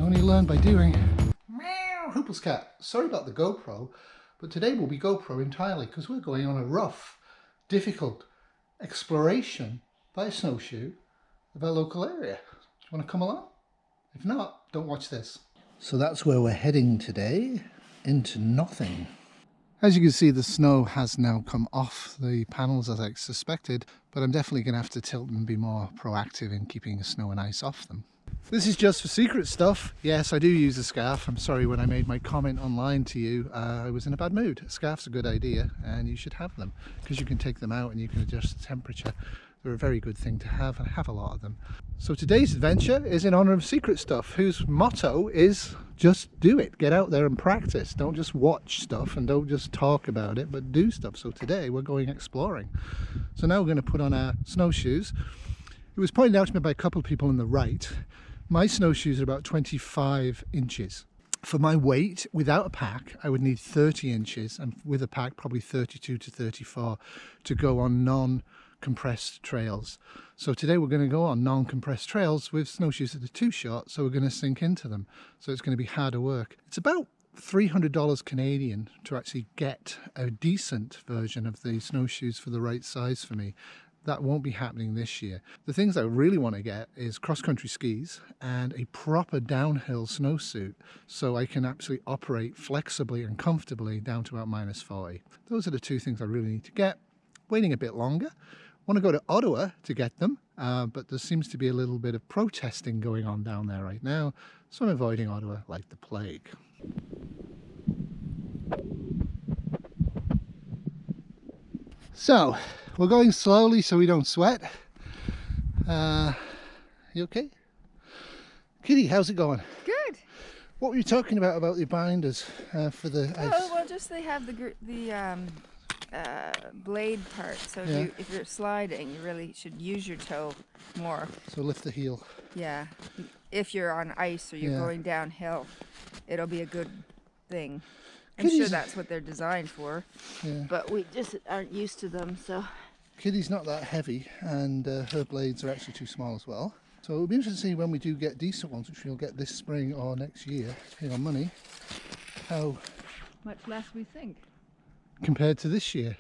only learn by doing. Meow, Huples cat. Sorry about the GoPro, but today will be GoPro entirely because we're going on a rough, difficult exploration by a snowshoe of our local area. Do you want to come along? If not, don't watch this. So that's where we're heading today, into nothing. As you can see, the snow has now come off the panels as I suspected, but I'm definitely going to have to tilt and be more proactive in keeping the snow and ice off them. This is just for secret stuff. Yes, I do use a scarf. I'm sorry when I made my comment online to you, I was in a bad mood. A scarf's a good idea and you should have them because you can take them out and you can adjust the temperature. They're a very good thing to have. I have a lot of them. So today's adventure is in honor of secret stuff, whose motto is just do it. Get out there and practice. Don't just watch stuff and don't just talk about it, but do stuff. So today we're going exploring. So now we're going to put on our snowshoes. It was pointed out to me by a couple of people on the right. My snowshoes are about 25 inches. For my weight, without a pack, I would need 30 inches, and with a pack, probably 32 to 34 to go on non-compressed trails. So today we're going to go on non-compressed trails with snowshoes that are too short, so we're going to sink into them. So it's going to be harder work. It's about $300 Canadian to actually get a decent version of the snowshoes for the right size for me. That won't be happening this year. The things I really want to get is cross-country skis and a proper downhill snowsuit so I can actually operate flexibly and comfortably down to about -40. Those are the two things I really need to get. Waiting a bit longer. Want to go to Ottawa to get them, but there seems to be a little bit of protesting going on down there right now, so I'm avoiding Ottawa like the plague. So, we're going slowly so we don't sweat. You okay? Kitty, how's it going? Good. What were you talking about the binders for the ice? Oh, well, just they have the blade part, so Yeah. if you're sliding, you really should use your toe more. So lift the heel. Yeah. If you're on ice or you're Yeah. going downhill, it'll be a good thing. I'm Kitty's- sure that's what they're designed for, Yeah. but we just aren't used to them, so. Kitty's not that heavy and her blades are actually too small as well. So it'll be interesting to see when we do get decent ones, which we'll get this spring or next year, depending on money, how Much less we think. compared to this year.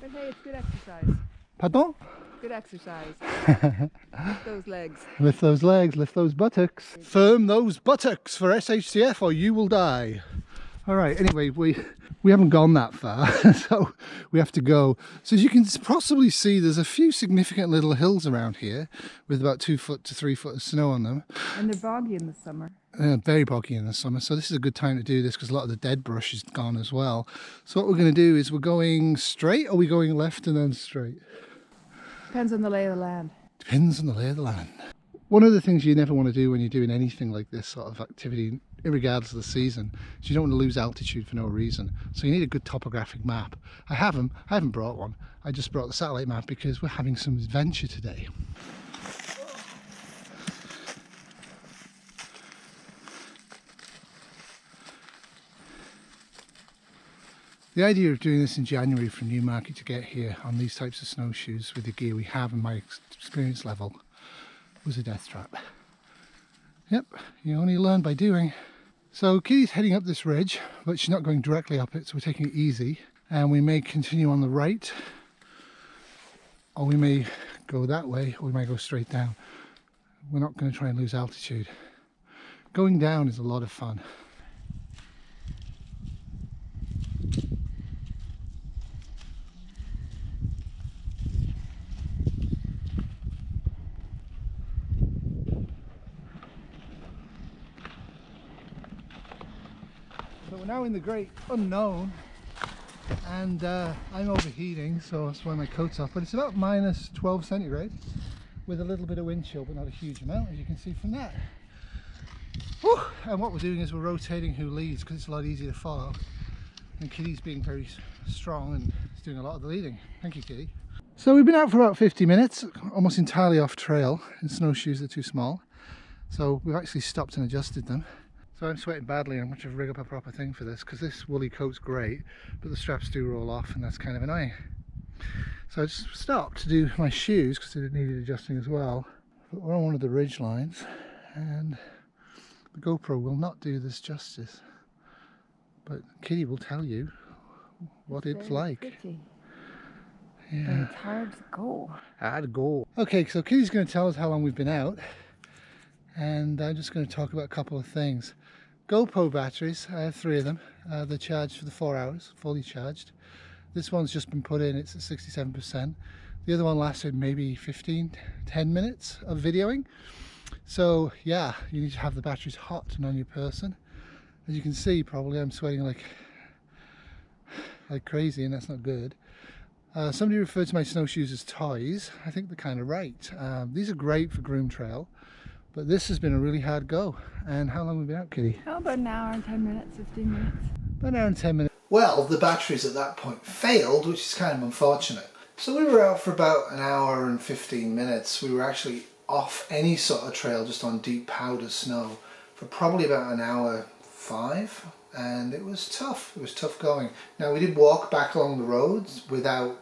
But hey, it's good exercise. Pardon? Good exercise. Lift those legs. Lift those legs, lift those buttocks. Firm those buttocks for SHTF or you will die. All right, anyway, we haven't gone that far, so we have to go. So as you can possibly see, there's a few significant little hills around here with about 2 foot to 3 foot of snow on them. And they're boggy in the summer. Very boggy in the summer, so this is a good time to do this because a lot of the dead brush is gone as well. So what we're going to do is we're going straight, or are we going left and then straight? Depends on the lay of the land. Depends on the lay of the land. One of the things you never want to do when you're doing anything like this sort of activity, regardless of the season, is you don't want to lose altitude for no reason. So you need a good topographic map. I haven't brought one. I just brought the satellite map because we're having some adventure today. The idea of doing this in January from Newmarket to get here on these types of snowshoes with the gear we have and my experience level was a death trap. Yep, you only learn by doing. So Kitty's heading up this ridge, but she's not going directly up it, so we're taking it easy. And we may continue on the right, or we may go that way, or we might go straight down. We're not going to try and lose altitude. Going down is a lot of fun. So we're now in the great unknown, and I'm overheating, so that's why my coat's off, but it's about -12 centigrade with a little bit of wind chill, but not a huge amount, as you can see from that. Whew. And what we're doing is we're rotating who leads because it's a lot easier to follow, and Kitty's being very strong and is doing a lot of the leading. Thank you, Kitty. So we've been out for about 50 minutes, almost entirely off trail, and snowshoes are too small, so we've actually stopped and adjusted them. So I'm sweating badly. I'm going to rig up a proper thing for this because this woolly coat's great, but the straps do roll off and that's kind of annoying. So I just stopped to do my shoes because they needed adjusting as well. But we're on one of the ridge lines and The GoPro will not do this justice, but Kitty will tell you what it's like. Pretty. Yeah. But it's hard to go. Hard to go. Okay, so Kitty's going to tell us how long we've been out, and I'm just going to talk about a couple of things. GoPro batteries, I have 3 of them. They're charged for the 4 hours, fully charged. This one's just been put in, it's at 67%. The other one lasted maybe 10 minutes of videoing. So yeah, you need to have the batteries hot and on your person. As you can see, probably I'm sweating like crazy, and that's not good. Somebody referred to my snowshoes as toys. I think they're kind of right. These are great for groom trail, but this has been a really hard go. And how long have we been out, Kitty? Oh, about an hour and 10 minutes, 15 minutes. About an hour and 10 minutes. Well, the batteries at that point failed, which is kind of unfortunate. So we were out for about an hour and 15 minutes. We were actually off any sort of trail, just on deep powder snow, for probably about an hour 5, and it was tough. It was tough going. Now, we did walk back along the roads without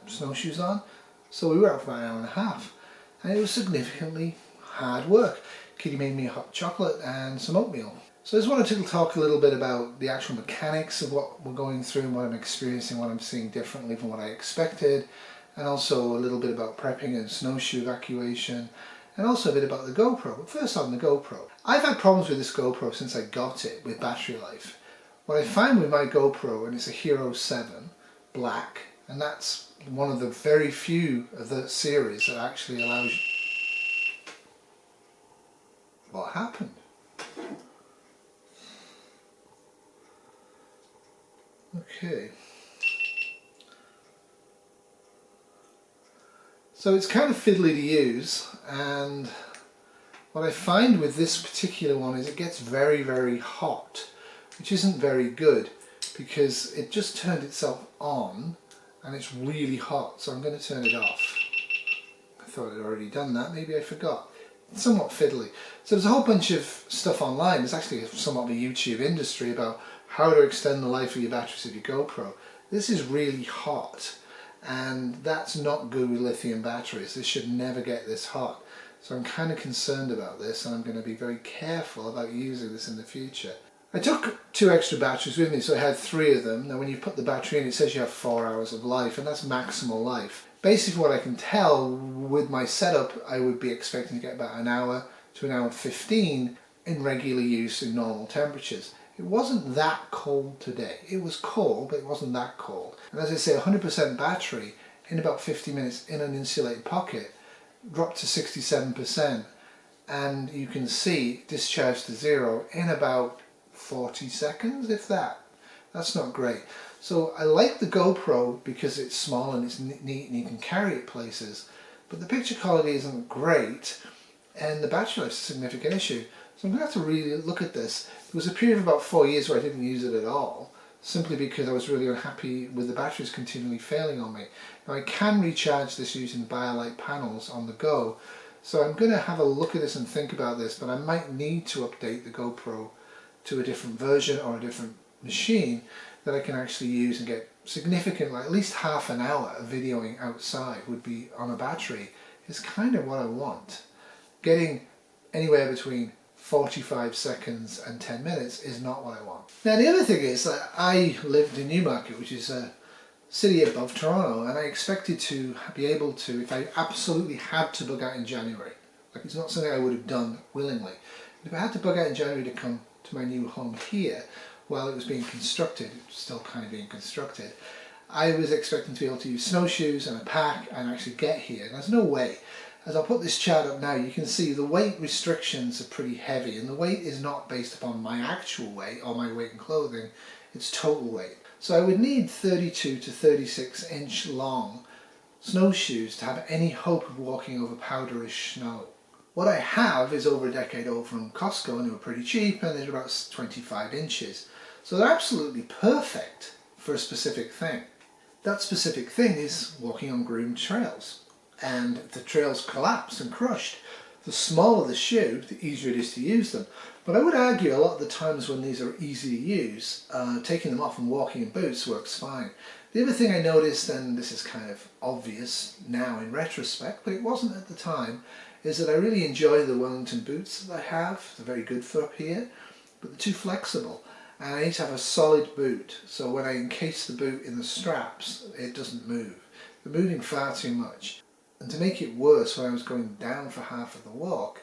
snowshoes on, so we were out for about an hour and a half, and it was significantly hard work. Kitty made me a hot chocolate and some oatmeal. So I just wanted to talk a little bit about the actual mechanics of what we're going through and what I'm experiencing, what I'm seeing differently from what I expected, and also a little bit about prepping and snowshoe evacuation, and also a bit about the GoPro. But first on the GoPro. I've had problems with this GoPro since I got it with battery life. What I find with my GoPro, and it's a Hero 7 black, and that's one of the very few of the series that actually allows you... What happened? Okay. So it's kind of fiddly to use, and what I find with this particular one is it gets very, very hot, which isn't very good because it just turned itself on and it's really hot, so I'm going to turn it off. I thought I'd already done that, maybe I forgot. It's somewhat fiddly. So there's a whole bunch of stuff online. There's actually somewhat of a YouTube industry about how to extend the life of your batteries of your GoPro. This is really hot, and that's not good with lithium batteries. This should never get this hot. So I'm kind of concerned about this, and I'm going to be very careful about using this in the future. I took 2 extra batteries with me, so I had 3 of them. Now when you put the battery in, it says you have 4 hours of life, and that's maximal life. Basically what I can tell with my setup, I would be expecting to get about an hour to an hour 15 in regular use in normal temperatures. It wasn't that cold today. It was cold, but it wasn't that cold. And as I say, 100% battery in about 50 minutes in an insulated pocket, dropped to 67%, and you can see discharge to 0 in about 40 seconds, if that. That's not great. So I like the GoPro because it's small and it's neat and you can carry it places, but the picture quality isn't great and the battery life is a significant issue. So I'm going to have to really look at this. There was a period of about 4 years where I didn't use it at all, simply because I was really unhappy with the batteries continually failing on me. Now I can recharge this using BioLite panels on the go, so I'm going to have a look at this and think about this, but I might need to update the GoPro to a different version or a different machine that I can actually use and get significant, like at least half an hour of videoing outside would be on a battery is kind of what I want. Getting anywhere between 45 seconds and 10 minutes is not what I want. Now the other thing is that I lived in Newmarket, which is a city above Toronto, and I expected to be able to, if I absolutely had to bug out in January, like it's not something I would have done willingly, but if I had to bug out in January to come to my new home here, while it was being constructed, it was still kind of being constructed, I was expecting to be able to use snowshoes and a pack and actually get here. And there's no way. As I'll put this chart up now, you can see the weight restrictions are pretty heavy, and the weight is not based upon my actual weight or my weight in clothing, it's total weight. So I would need 32 to 36 inch long snowshoes to have any hope of walking over powderish snow. What I have is over a decade old from Costco, and they were pretty cheap, and they're about 25 inches. So they're absolutely perfect for a specific thing. That specific thing is walking on groomed trails. And if the trails collapsed and crushed, the smaller the shoe, the easier it is to use them. But I would argue a lot of the times when these are easy to use, taking them off and walking in boots works fine. The other thing I noticed, and this is kind of obvious now in retrospect, but it wasn't at the time, is that I really enjoy the Wellington boots that I have. They're very good for up here, but they're too flexible. And I need to have a solid boot, so when I encase the boot in the straps, it doesn't move. They're moving far too much. And to make it worse, when I was going down for half of the walk,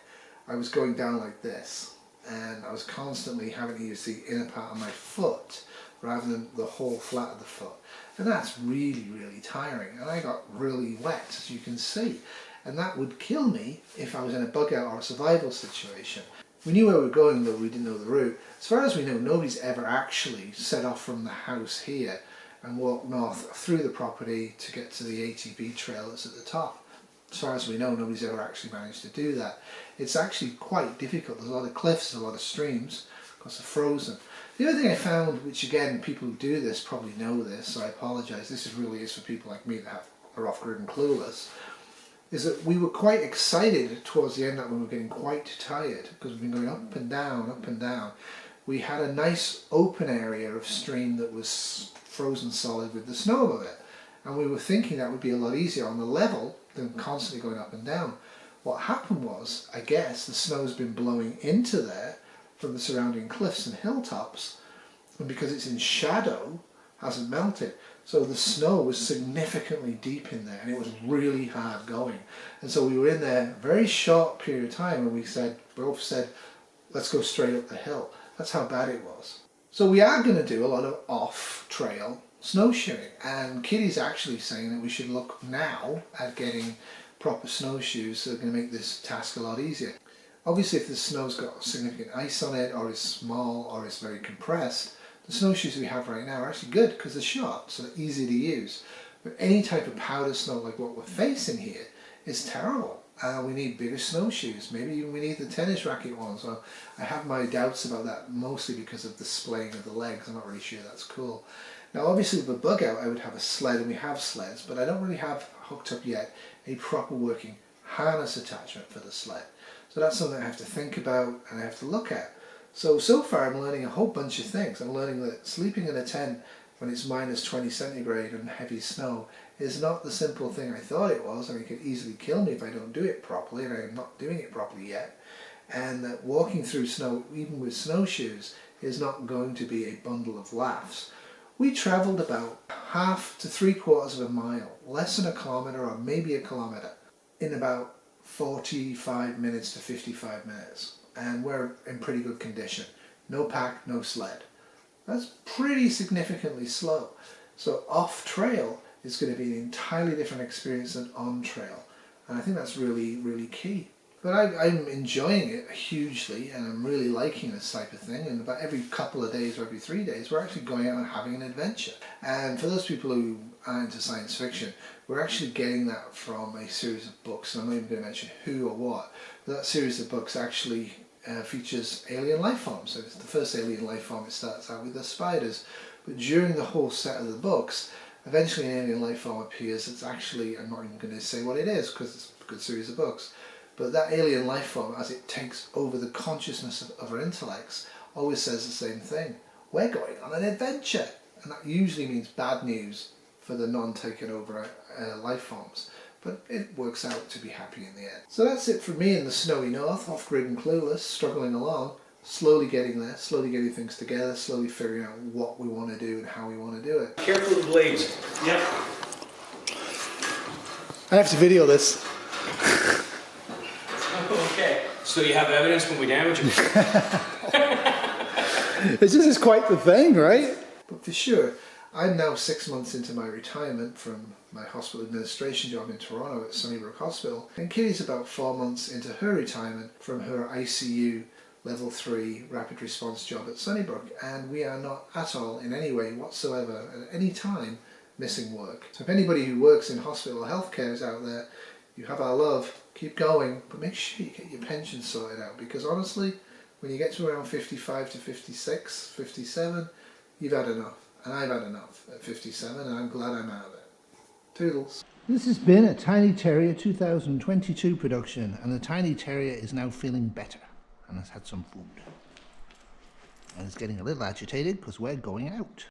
I was going down like this. And I was constantly having to use the inner part of my foot rather than the whole flat of the foot. And that's really, really tiring. And I got really wet, as you can see. And that would kill me if I was in a bug out or a survival situation. We knew where we were going, though we didn't know the route. As far as we know, nobody's ever actually set off from the house here and walked north through the property to get to the ATV trail that's at the top. As far as we know, nobody's ever actually managed to do that. It's actually quite difficult. There's a lot of cliffs, a lot of streams, because they're frozen. The other thing I found, which again, people who do this probably know this, so I apologise, this really is for people like me that are off-grid and clueless, is that we were quite excited towards the end that when we were getting quite tired, because we've been going up and down, up and down. We had a nice open area of stream that was frozen solid with the snow above it. And we were thinking that would be a lot easier on the level than constantly going up and down. What happened was, I guess, the snow's been blowing into there from the surrounding cliffs and hilltops, and because it's in shadow, hasn't melted. So the snow was significantly deep in there, and it was really hard going. And so we were in there a very short period of time, and we both said, let's go straight up the hill. That's how bad it was. So we are going to do a lot of off-trail snowshoeing, and Kitty's actually saying that we should look now at getting proper snowshoes that are going to make this task a lot easier. Obviously, if the snow's got significant ice on it, or is small, or is very compressed, the snowshoes we have right now are actually good because they're short, so they're easy to use. But any type of powder snow like what we're facing here is terrible. We need bigger snowshoes. Maybe even we need the tennis racket ones. So I have my doubts about that, mostly because of the splaying of the legs. I'm not really sure that's cool. Now obviously with a bug out I would have a sled, and we have sleds, but I don't really have hooked up yet a proper working harness attachment for the sled. So that's something I have to think about and I have to look at. So far I'm learning a whole bunch of things. I'm learning that sleeping in a tent when it's minus 20 centigrade and heavy snow is not the simple thing I thought it was, and it could easily kill me if I don't do it properly, and I'm not doing it properly yet. And that walking through snow, even with snowshoes, is not going to be a bundle of laughs. We travelled about half to 3/4 of a mile, less than a kilometre or maybe a kilometre, in about 45 minutes to 55 minutes. And we're in pretty good condition. No pack, no sled. That's pretty significantly slow. So off trail is going to be an entirely different experience than on trail. And I think that's really, really key. But I'm enjoying it hugely, and I'm really liking this type of thing. And about every couple of days or every 3 days, we're actually going out and having an adventure. And for those people who are into science fiction, we're actually getting that from a series of books. And I'm not even going to mention who or what, but that series of books actually features alien life forms. So it's the first alien life form. It starts out with the spiders, but during the whole set of the books, eventually an alien life form appears. It's actually, I'm not even going to say what it is because it's a good series of books. But that alien life form, as it takes over the consciousness of our intellects, always says the same thing. We're going on an adventure. And that usually means bad news for the non-taken over life forms. But it works out to be happy in the end. So that's it for me in the snowy north, off-grid and clueless, struggling along, slowly getting there, slowly getting things together, slowly figuring out what we want to do and how we want to do it. Careful of the blades. Yep. I have to video this. Okay. So you have evidence when we damage it? This is quite the thing, right? But for sure, I'm now 6 months into my retirement from my hospital administration job in Toronto at Sunnybrook Hospital, and Kitty's about 4 months into her retirement from her ICU level 3 rapid response job at Sunnybrook, and we are not at all in any way whatsoever at any time missing work. So if anybody who works in hospital healthcare is out there, you have our love, keep going, but make sure you get your pension sorted out, because honestly, when you get to around 55 to 56, 57, you've had enough. And I've had enough at 57, and I'm glad I'm out of it. Toodles. This has been a Tiny Terrier 2022 production, and the Tiny Terrier is now feeling better and has had some food. And is getting a little agitated because we're going out.